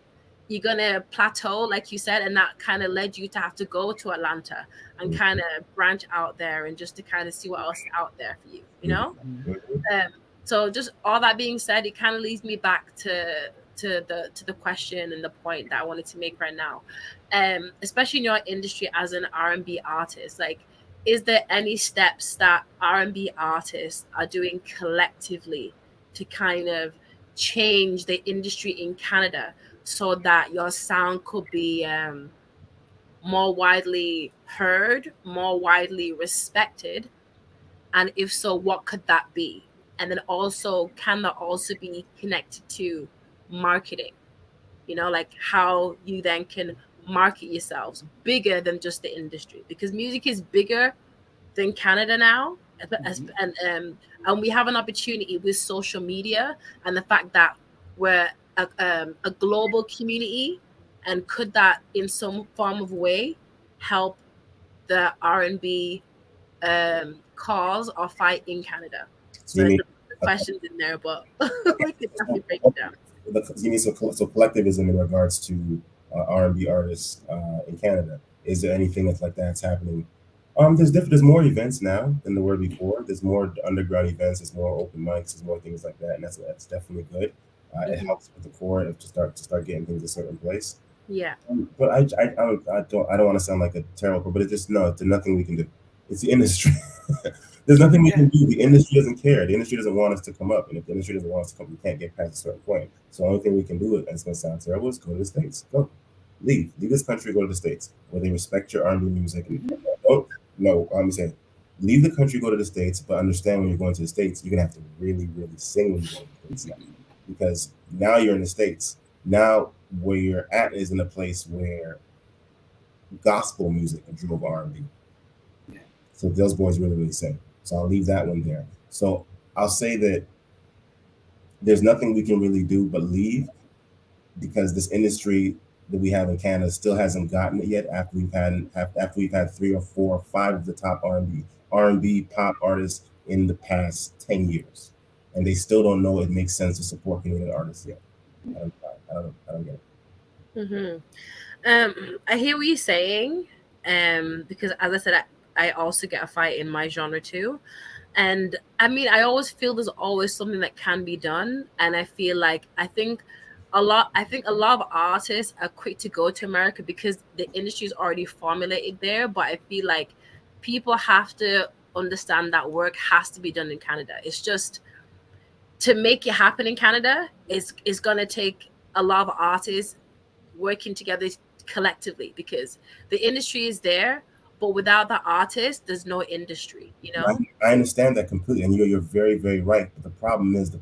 you're gonna plateau, like you said, and that kind of led you to have to go to Atlanta and kind of branch out there and just to kind of see what else is out there for you. You know. Mhm. So just all that being said, it kind of leads me back to the question and the point that I wanted to make right now. Especially in your industry as an R&B artist, like, is there any steps that R&B artists are doing collectively to kind of change the industry in Canada so that your sound could be more widely heard, more widely respected? And if so, what could that be? And then also, can that also be connected to marketing? You know, like how you then can market yourselves bigger than just the industry, because music is bigger than Canada now. And we have an opportunity with social media and the fact that we're a global community. And could that, in some form of way, help the R&B cause or fight in Canada? So you There's mean the questions in there, but we could definitely break it down. you mean so collectivism in regards to R&B artists in Canada? Is there anything that's like that's happening? There's more events now than there were before. There's more underground events. There's more open mics. There's more things like that, and that's definitely good. It helps with the core to start getting things a certain place. Yeah. But I don't want to sound like a terrible, but it's just no. There's nothing we can do. It's the industry. There's nothing we can do. The industry doesn't care. The industry doesn't want us to come up, and if the industry doesn't want us to come, we can't get past a certain point. So the only thing we can do, and it's going to sound terrible, is go to the States. Go, leave this country, go to the States, where they respect your R&B music. And don't no, I'm saying, leave the country, go to the States, but understand when you're going to the States, you're gonna have to really, really sing when you go to the States now, because now you're in the States. Now where you're at is in a place where gospel music and drove R&B. Yeah. So those boys really, really sing. So I'll leave that one there. So I'll say that there's nothing we can really do but leave, because this industry that we have in Canada still hasn't gotten it yet. After we've had 3 or 4 or 5 of the top R&B pop artists in the past 10 years, and they still don't know it makes sense to support Canadian artists yet. I don't get it. I hear what you're saying, because as I said, I also get a fight in my genre too. And I mean, I always feel there's always something that can be done. And I feel like I think a lot of artists are quick to go to America because the industry is already formulated there. But I feel like people have to understand that work has to be done in Canada. It's just, to make it happen in Canada is gonna take a lot of artists working together collectively, because the industry is there, but without the artist, there's no industry, you know? I understand that completely, and you're very, very right. But the problem is the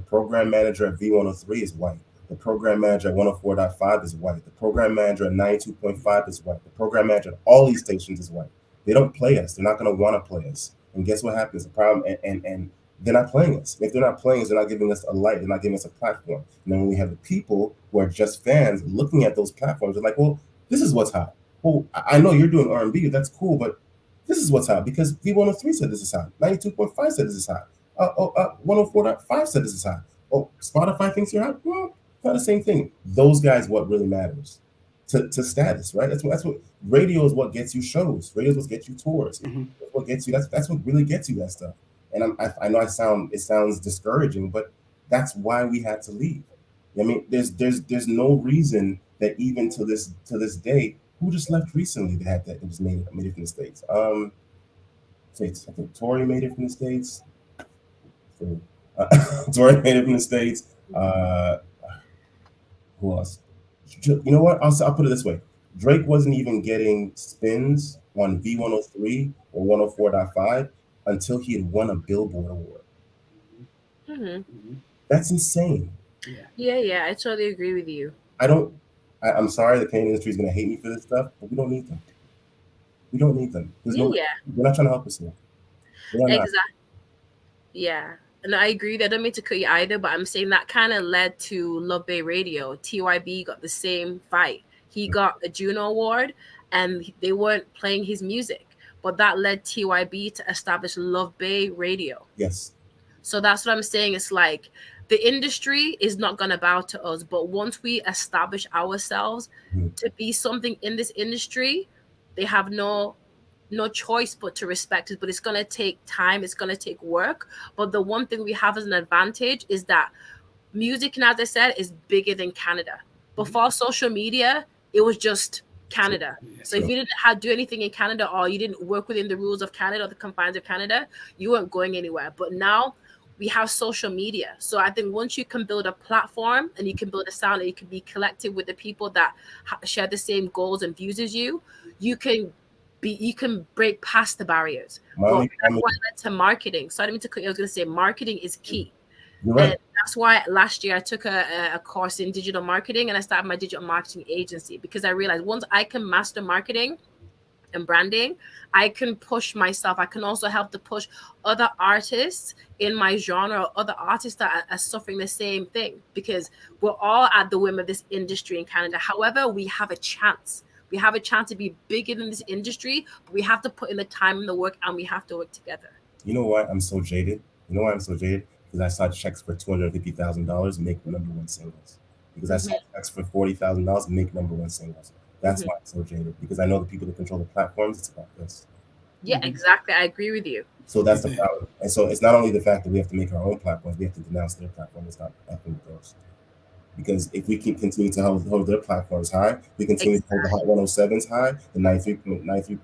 program manager at V103 is white. The program manager at 104.5 is white. The program manager at 92.5 is white. The program manager at all these stations is white. They don't play us. They're not going to want to play us. And guess what happens? The problem, and they're not playing us. If they're not playing us, they're not giving us a light. They're not giving us a platform. And then when we have the people who are just fans looking at those platforms, they're like, well, this is what's hot. Well, I know you're doing R&B. That's cool, but this is what's hot because V103 said this is hot. 92.5 said this is hot. 104.5 said this is hot. Oh, Spotify thinks you're hot? Well, not the same thing. Those guys, what really matters to status, right? That's what radio is. What gets you shows. Radio is what gets you tours. Mm-hmm. What gets you? That's what really gets you that stuff. And I know it sounds discouraging, but that's why we had to leave. I mean, there's no reason that even to this day, who just left recently that was made it from the States. States. I think Tori made it from the States. Tori made it from the States. Who else? You know what? I'll put it this way. Drake wasn't even getting spins on V103 or 104.5 until he had won a Billboard award. Mm-hmm. That's insane. Yeah, I totally agree with you. I'm sorry the Canadian industry is going to hate me for this stuff, but we don't need them. We don't need them. They're not trying to help us here. Exactly. Yeah. And I agree that I don't mean to cut you either, but I'm saying that kind of led to Love Bay Radio. TYB got the same fight. He got a Juno Award and they weren't playing his music, but that led TYB to establish Love Bay Radio. Yes. So that's what I'm saying. It's like the industry is not going to bow to us, but once we establish ourselves to be something in this industry, they have no choice but to respect it. But it's going to take time. It's going to take work. But the one thing we have as an advantage is that music, and as I said, is bigger than Canada. Before social media, it was just Canada. So if you didn't do anything in Canada, or you didn't work within the rules of Canada or the confines of Canada, you weren't going anywhere. But now we have social media. So I think once you can build a platform and you can build a sound and you can be collective with the people that share the same goals and views as you, you can break past the barriers. But that's why I led to marketing. So I didn't mean to cut you. I was going to say marketing is key. Right. And that's why last year I took a course in digital marketing and I started my digital marketing agency, because I realized once I can master marketing and branding, I can push myself. I can also help to push other artists in my genre, or other artists that are suffering the same thing, because we're all at the whim of this industry in Canada. However, we have a chance. We have a chance to be bigger than this industry, but we have to put in the time and the work, and we have to work together. You know why I'm so jaded? Because I saw checks for $250,000 make #1 singles. Because I saw checks for $40,000 make #1 singles. That's why I'm so jaded. Because I know the people that control the platforms. It's about this. Yeah, exactly. I agree with you. So that's the problem. And so it's not only the fact that we have to make our own platforms. We have to denounce their platform. It's not effing with those. Because if we can continue to hold their platforms high, we continue to hold the Hot 107s high, the 93,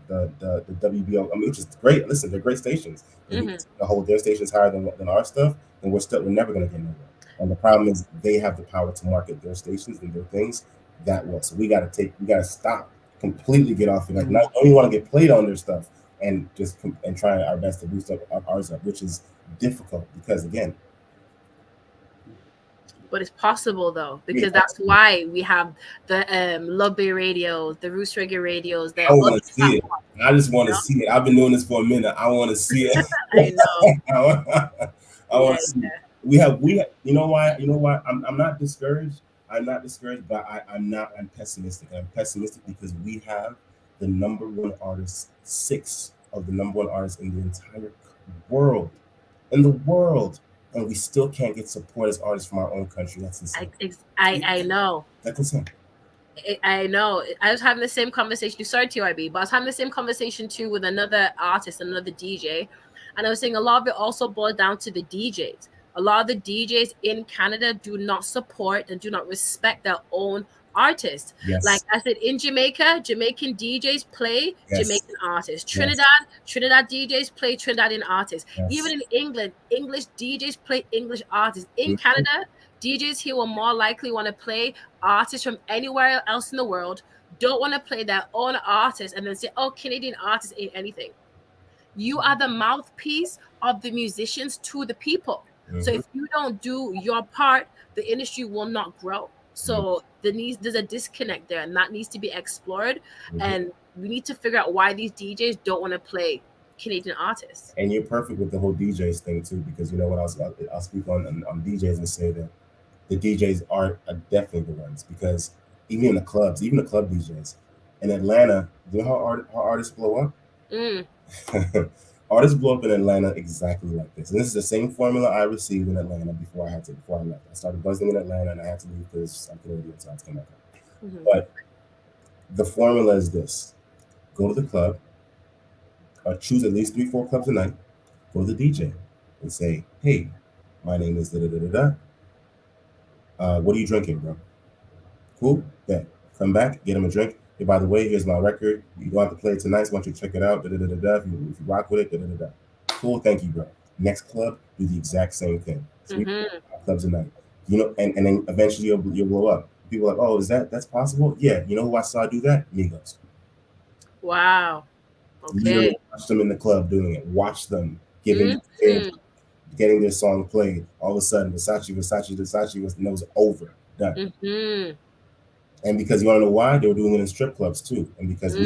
the WBO. I mean, which is great. Listen, they're great stations. If we continue to hold their stations higher than our stuff, then we're never going to get nowhere. And the problem is they have the power to market their stations and their things that way. So we got to stop, completely get off it. Like, not only want to get played on their stuff and just try our best to boost up ours up, which is difficult because again. But it's possible though, because that's why we have the Love Bay radios, the Roots Reggae radios. I want to see it. I just want to see it. I've been doing this for a minute. I want to see it. I know. I want to see it. We have. You know why? I'm not discouraged. But I'm pessimistic. I'm pessimistic because we have the #1 artists, 6 of the #1 artists in the entire world. And we still can't get support as artists from our own country. That's insane. I know. That's insane. I know. I was having the same conversation. Sorry, TYB, but I was having the same conversation too with another artist, another DJ. And I was saying a lot of it also boils down to the DJs. A lot of the DJs in Canada do not support and do not respect their own artists. Yes. Like I said, in Jamaica, Jamaican DJs play Jamaican artists. Trinidad DJs play Trinidadian artists. Yes. Even in England, English DJs play English artists. In Canada, DJs here will more likely want to play artists from anywhere else in the world, don't want to play their own artists and then say, oh, Canadian artists ain't anything. You are the mouthpiece of the musicians to the people. So if you don't do your part, the industry will not grow. So there's a disconnect there, and that needs to be explored. And we need to figure out why these DJs don't want to play Canadian artists. And you're perfect with the whole DJs thing too, because you know what I'll speak on DJs and say that the DJs are definitely the ones, because even the club DJs in Atlanta, you know how artists blow up? Artists blow up in Atlanta exactly like this. And this is the same formula I received in Atlanta before I left. I started buzzing in Atlanta and I had to leave because I'm Canadian, so I had to come back home. But the formula is this: go to the club, choose at least 3-4 clubs a night, go to the DJ. and say, hey, my name is da da da da da. What are you drinking, bro? Cool. Bet. Come back, get him a drink. Hey, by the way, here's my record. You don't have to play it tonight, so why don't you check it out? Da da da da da. If you rock with it, da da da da. Cool. Thank you, bro. Next club, do the exact same thing. 3 clubs a night. You know, and then eventually you'll blow up. People are like, oh, that's possible? Yeah. You know who I saw do that? Migos. Wow. Okay. Literally watch them in the club doing it. Watch them getting their song played. All of a sudden, Versace was, and it was over. Done. And because you want to know why? They were doing it in strip clubs too. And because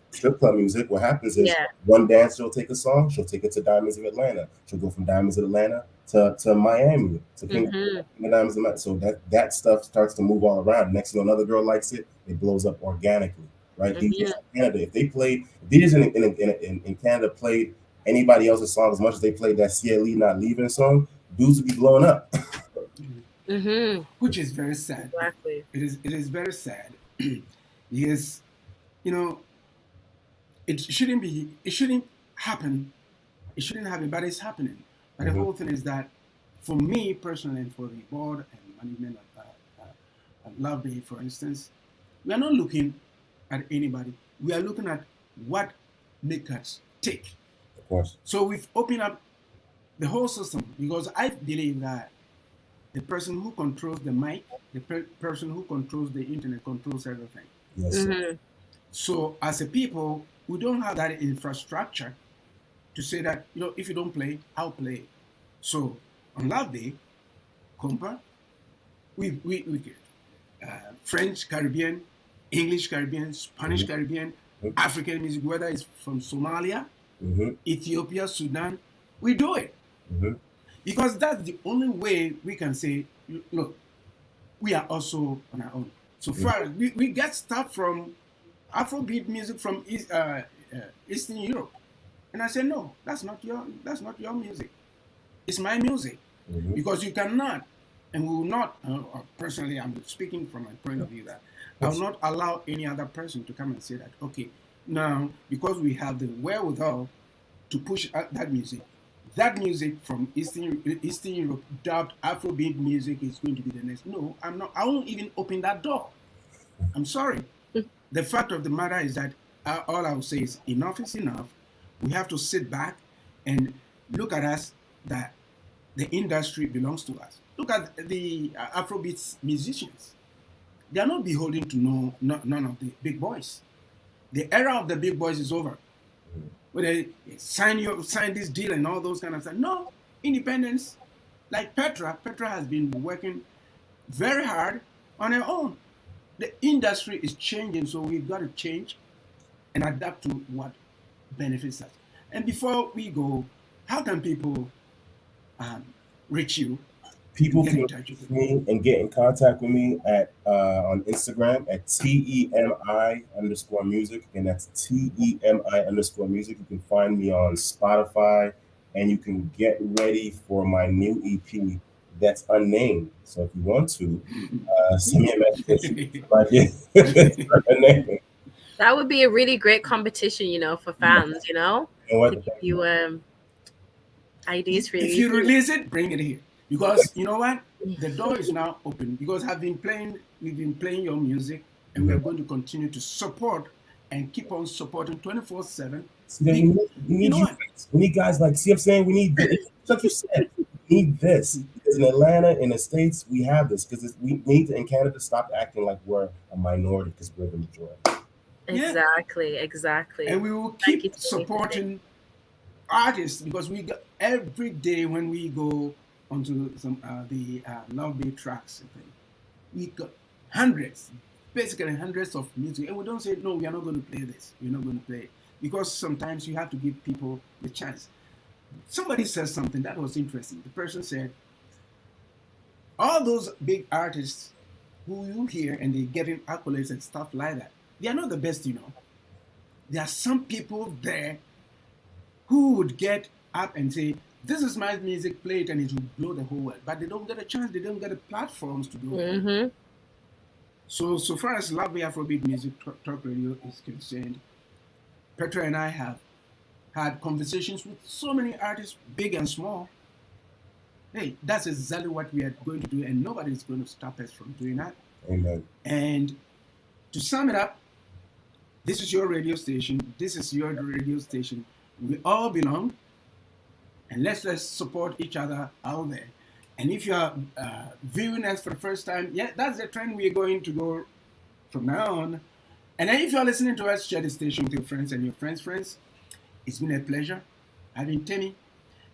strip club music, what happens is one dancer will take a song, she'll take it to Diamonds of Atlanta. She'll go from Diamonds of Atlanta to Miami, to King of Diamonds of Atlanta. So that stuff starts to move all around. Next thing you know, another girl likes it, it blows up organically. Right? DJs in Canada, if DJs in Canada played anybody else's song as much as they played that CLE Not Leaving song, dudes would be blowing up. Which is very sad. Exactly. It is very sad. Yes, you know, it shouldn't happen. It shouldn't happen, but it's happening. But the whole thing is that, for me personally, and for the board and management of Love Day, for instance, we are not looking at anybody. We are looking at what makes us tick. Of course. So we've opened up the whole system, because I believe that the person who controls the mic, the person who controls the internet, controls everything. Yes. So as a people, we don't have that infrastructure to say that, you know, if you don't play, I'll play. So on Love Day, compa, we French Caribbean, English Caribbean, Spanish Caribbean, African music, whether it's from Somalia, Ethiopia, Sudan, we do it. Because that's the only way we can say, look, we are also on our own. So far, we get stuff from Afrobeat music from Eastern Europe, and I say, no, that's not your music. It's my music, because you cannot, and we will not. Personally, I'm speaking from my point of view, that I will not allow any other person to come and say that, okay, now because we have the wherewithal to push that music. That music from Eastern Europe, dubbed Afrobeat music, is going to be the next. No, I'm not. I won't even open that door. I'm sorry. The fact of the matter is that all I will say is enough is enough. We have to sit back and look at us, that the industry belongs to us. Look at the Afrobeat musicians. They are not beholden to none of the big boys. The era of the big boys is over. Where they sign this deal and all those kind of stuff. No, independence. Like Petra has been working very hard on her own. The industry is changing, so we've got to change and adapt to what benefits us. And before we go, how can people reach you? People can reach me and get in contact with me at on Instagram at TEMI_music, and that's TEMI_music. You can find me on Spotify, and you can get ready for my new EP that's unnamed. So if you want to, send me a message. That would be a really great competition, you know, for fans, you know, to give you ideas for you. If you release it, bring it here. Because you know what? The door is now open, because we've been playing your music, and we're going to continue to support and keep on supporting 24/7. We need guys like, see what I'm saying? We need this. Like you said, we need this. Because in Atlanta, in the States, we have this. Because we need to, in Canada, stop acting like we're a minority, because we're the majority. Exactly. And we will keep supporting artists, because we got every day when we go onto the Love Day tracks, we got basically hundreds of music, and we don't say, no, we are not going to play this, we're not going to play it, because sometimes you have to give people the chance. Somebody says something that was interesting. The person said, all those big artists who you hear and they're getting accolades and stuff like that, they are not the best, you know. There are some people there who would get up and say, this is my music, play it, and it will blow the whole world. But they don't get a chance, they don't get the platforms to do it. So far as Love Day Afrobeat Music Talk Radio is concerned, Petra and I have had conversations with so many artists, big and small. Hey, that's exactly what we are going to do, and nobody is going to stop us from doing that. Amen. And to sum it up, this is your radio station. This is your radio station. We all belong, and let's support each other out there. And if you are viewing us for the first time, yeah, that's the trend we're going to go from now on. And then if you're listening to us, share the station with your friends and your friends' friends. It's been a pleasure having TEMI,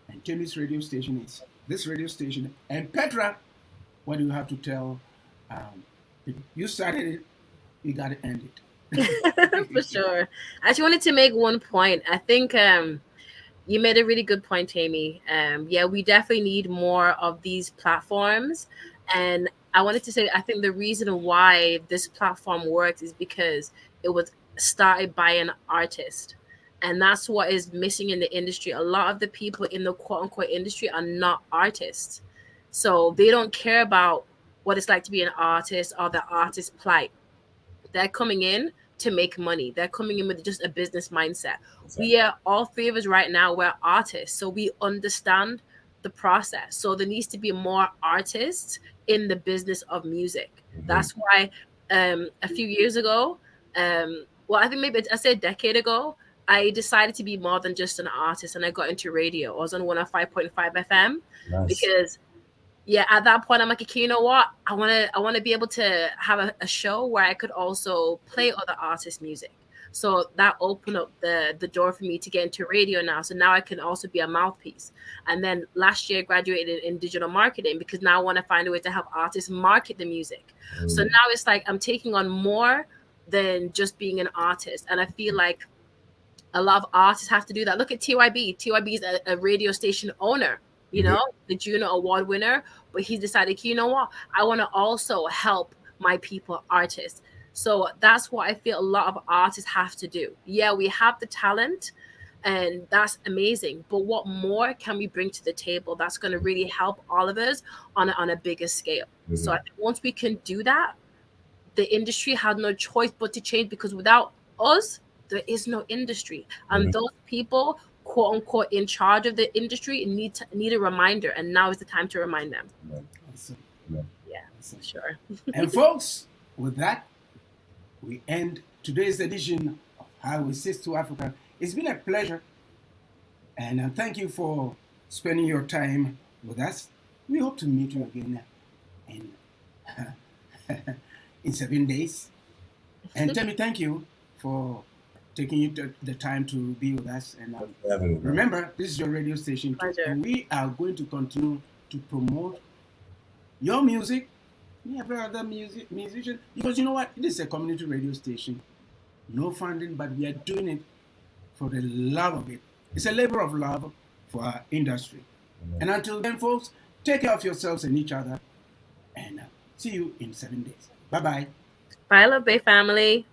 and TEMI's radio station is this radio station. And PETRAA, what do you have to tell? You started it, you got to end it. For sure. I just wanted to make one point. I think you made a really good point, TEMI. Yeah, we definitely need more of these platforms. And I wanted to say, I think the reason why this platform works is because it was started by an artist. And that's what is missing in the industry. A lot of the people in the quote unquote industry are not artists. So they don't care about what it's like to be an artist or the artist's plight. They're coming in to make money. They're coming in with just a business mindset. Exactly. We are, all three of us right now, we're artists. So we understand the process. So there needs to be more artists in the business of music. Mm-hmm. That's why a few years ago, well, I think maybe I said a decade ago, I decided to be more than just an artist, and I got into radio. I was on 105.5 FM. Nice. Because yeah, at that point I'm like, okay, you know what? I want to be able to have a show where I could also play other artists' music. So that opened up the door for me to get into radio now. So now I can also be a mouthpiece. And then last year I graduated in digital marketing because now I want to find a way to help artists market the music. Mm. So now it's like I'm taking on more than just being an artist. And I feel like a lot of artists have to do that. Look at TYB. TYB is a radio station owner, you know, the Juno Award winner. But he decided, you know what? I want to also help my people, artists. So that's what I feel a lot of artists have to do. Yeah, we have the talent and that's amazing. But what more can we bring to the table that's going to really help all of us on a bigger scale? Mm-hmm. So I think once we can do that, the industry has no choice but to change, because without us, there is no industry. And those people, quote unquote, in charge of the industry need a reminder. And now is the time to remind them. Awesome. Yeah, awesome. Sure. And folks, with that, we end today's edition of How We Sit to Africa. It's been a pleasure. And thank you for spending your time with us. We hope to meet you again in 7 days. And TEMI, thank you for taking you the time to be with us. And remember, this is your radio station. And we are going to continue to promote your music, every other musician, because you know what? This is a community radio station. No funding, but we are doing it for the love of it. It's a labor of love for our industry. Amen. And until then, folks, take care of yourselves and each other. And see you in 7 days. Bye-bye. Bye, Love Bay family.